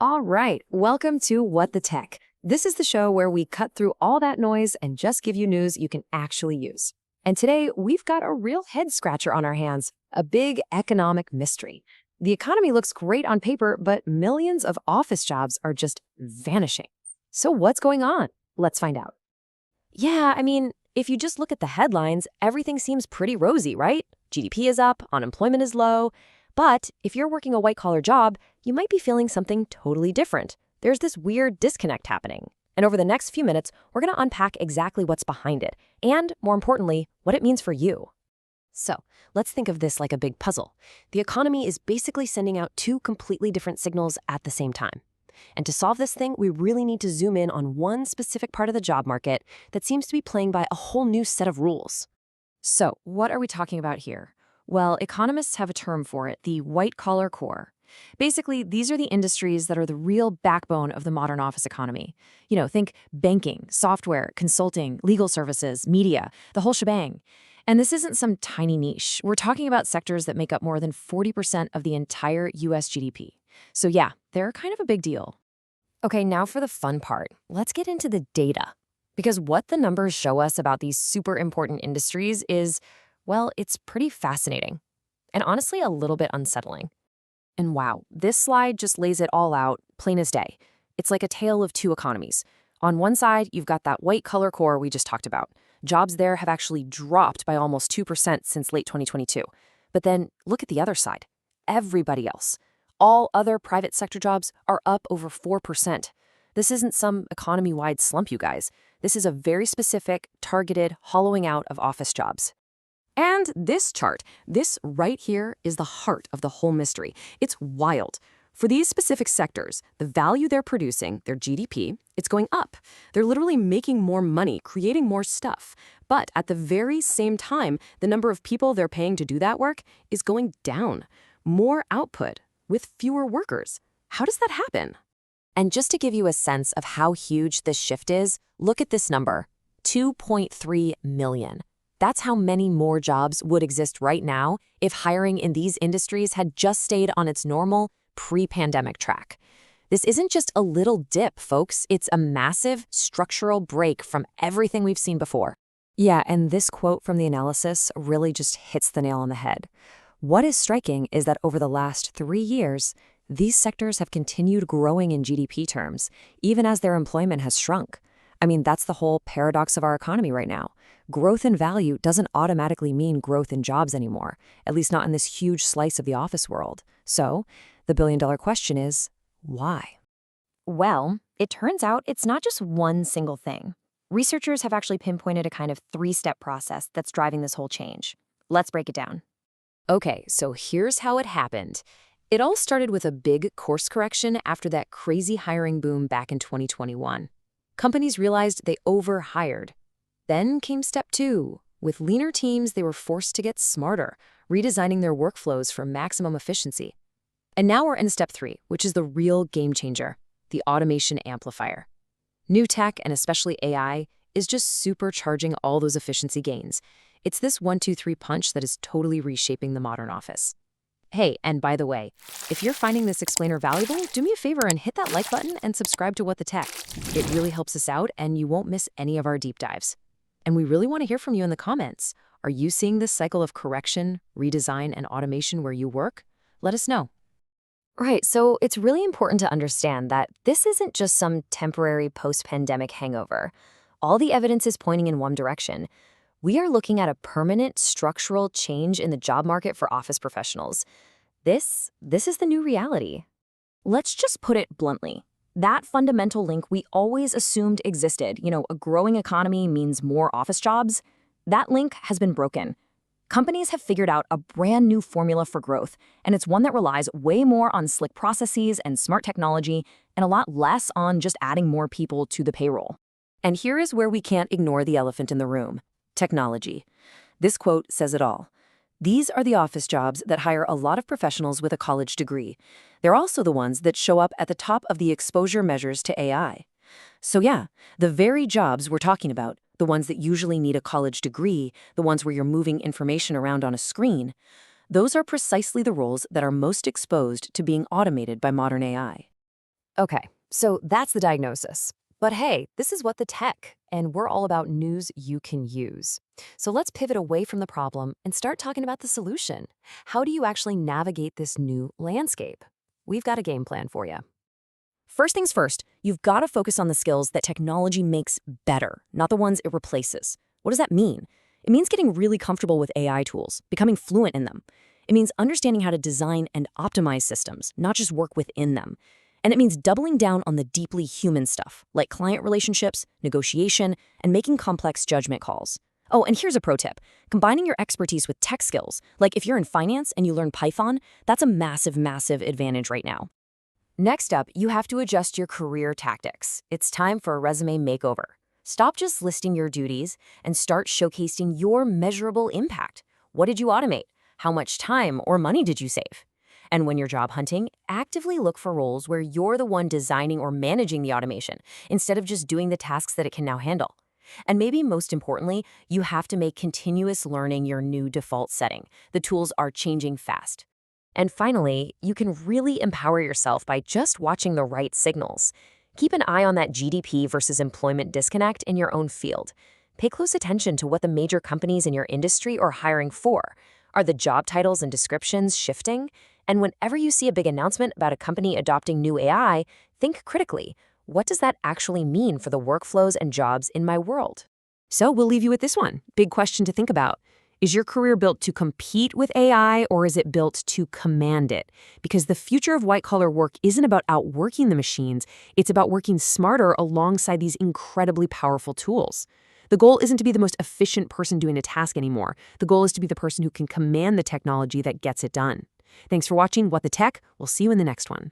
All right, welcome to What the Tech. This is the show where we cut through all that noise and just give you news you can actually use. And today, we've got a real head scratcher on our hands, a big economic mystery. The economy looks great on paper, but millions of office jobs are just vanishing. So what's going on? Let's find out. Yeah, if you just look at the headlines, everything seems pretty rosy, right? GDP is up, unemployment is low. But if you're working a white-collar job, you might be feeling something totally different. There's this weird disconnect happening. And over the next few minutes, we're going to unpack exactly what's behind it, and more importantly, what it means for you. So, let's think of this like a big puzzle. The economy is basically sending out two completely different signals at the same time. And to solve this thing, we really need to zoom in on one specific part of the job market that seems to be playing by a whole new set of rules. So, what are we talking about here? Well, economists have a term for it, the white-collar core. Basically, these are the industries that are the real backbone of the modern office economy. Think banking, software, consulting, legal services, media, the whole shebang. And this isn't some tiny niche. We're talking about sectors that make up more than 40% of the entire US GDP. So yeah, they're kind of a big deal. Okay, now for the fun part. Let's get into the data. Because what the numbers show us about these super important industries is, well, it's pretty fascinating. And honestly, a little bit unsettling. And wow, this slide just lays it all out, plain as day. It's like a tale of two economies. On one side, you've got that white-collar core we just talked about. Jobs there have actually dropped by almost 2% since late 2022. But then look at the other side. Everybody else. All other private sector jobs are up over 4%. This isn't some economy-wide slump, you guys. This is a very specific, targeted hollowing out of office jobs. And this chart, this right here, is the heart of the whole mystery. It's wild. For these specific sectors, the value they're producing, their GDP, it's going up. They're literally making more money, creating more stuff. But at the very same time, the number of people they're paying to do that work is going down. More output with fewer workers. How does that happen? And just to give you a sense of how huge this shift is, look at this number, 2.3 million. That's how many more jobs would exist right now if hiring in these industries had just stayed on its normal, pre-pandemic track. This isn't just a little dip, folks. It's a massive structural break from everything we've seen before. Yeah, and this quote from the analysis really just hits the nail on the head. What is striking is that over the last 3 years, these sectors have continued growing in GDP terms, even as their employment has shrunk. That's the whole paradox of our economy right now. Growth in value doesn't automatically mean growth in jobs anymore, at least not in this huge slice of the office world. So, the billion-dollar question is, why? Well, it turns out it's not just one single thing. Researchers have actually pinpointed a kind of three-step process that's driving this whole change. Let's break it down. Okay, so here's how it happened. It all started with a big course correction after that crazy hiring boom back in 2021. Companies realized they overhired. Then came step 2. With leaner teams, they were forced to get smarter, redesigning their workflows for maximum efficiency. And now we're in step 3, which is the real game changer, the automation amplifier. New tech, and especially AI, is just supercharging all those efficiency gains. It's this 1-2-3 punch that is totally reshaping the modern office. Hey, and by the way, if you're finding this explainer valuable, do me a favor and hit that like button and subscribe to What the Tech. It really helps us out, and you won't miss any of our deep dives. And we really want to hear from you in the comments. Are you seeing this cycle of correction, redesign, and automation where you work? Let us know. Right, so it's really important to understand that this isn't just some temporary post-pandemic hangover. All the evidence is pointing in one direction. We are looking at a permanent structural change in the job market for office professionals. This is the new reality. Let's just put it bluntly. That fundamental link we always assumed existed, a growing economy means more office jobs, that link has been broken. Companies have figured out a brand new formula for growth, and it's one that relies way more on slick processes and smart technology, and a lot less on just adding more people to the payroll. And here is where we can't ignore the elephant in the room: technology. This quote says it all. These are the office jobs that hire a lot of professionals with a college degree. They're also the ones that show up at the top of the exposure measures to AI. So yeah, the very jobs we're talking about, the ones that usually need a college degree, the ones where you're moving information around on a screen, those are precisely the roles that are most exposed to being automated by modern AI. Okay, so that's the diagnosis. But hey, this is what the tech, and we're all about news you can use. So let's pivot away from the problem and start talking about the solution. How do you actually navigate this new landscape? We've got a game plan for you. First things first, you've got to focus on the skills that technology makes better, not the ones it replaces. What does that mean? It means getting really comfortable with AI tools, becoming fluent in them. It means understanding how to design and optimize systems, not just work within them. And it means doubling down on the deeply human stuff, like client relationships, negotiation, and making complex judgment calls. Oh, and here's a pro tip. Combining your expertise with tech skills, like if you're in finance and you learn Python, that's a massive, massive advantage right now. Next up, you have to adjust your career tactics. It's time for a resume makeover. Stop just listing your duties and start showcasing your measurable impact. What did you automate? How much time or money did you save? And when you're job hunting, actively look for roles where you're the one designing or managing the automation instead of just doing the tasks that it can now handle. And maybe most importantly, you have to make continuous learning your new default setting. The tools are changing fast. And finally, you can really empower yourself by just watching the right signals. Keep an eye on that GDP versus employment disconnect in your own field. Pay close attention to what the major companies in your industry are hiring for. Are the job titles and descriptions shifting? And whenever you see a big announcement about a company adopting new AI, think critically. What does that actually mean for the workflows and jobs in my world? So we'll leave you with this one. Big question to think about. Is your career built to compete with AI, or is it built to command it? Because the future of white-collar work isn't about outworking the machines, it's about working smarter alongside these incredibly powerful tools. The goal isn't to be the most efficient person doing a task anymore. The goal is to be the person who can command the technology that gets it done. Thanks for watching What the Tech. We'll see you in the next one.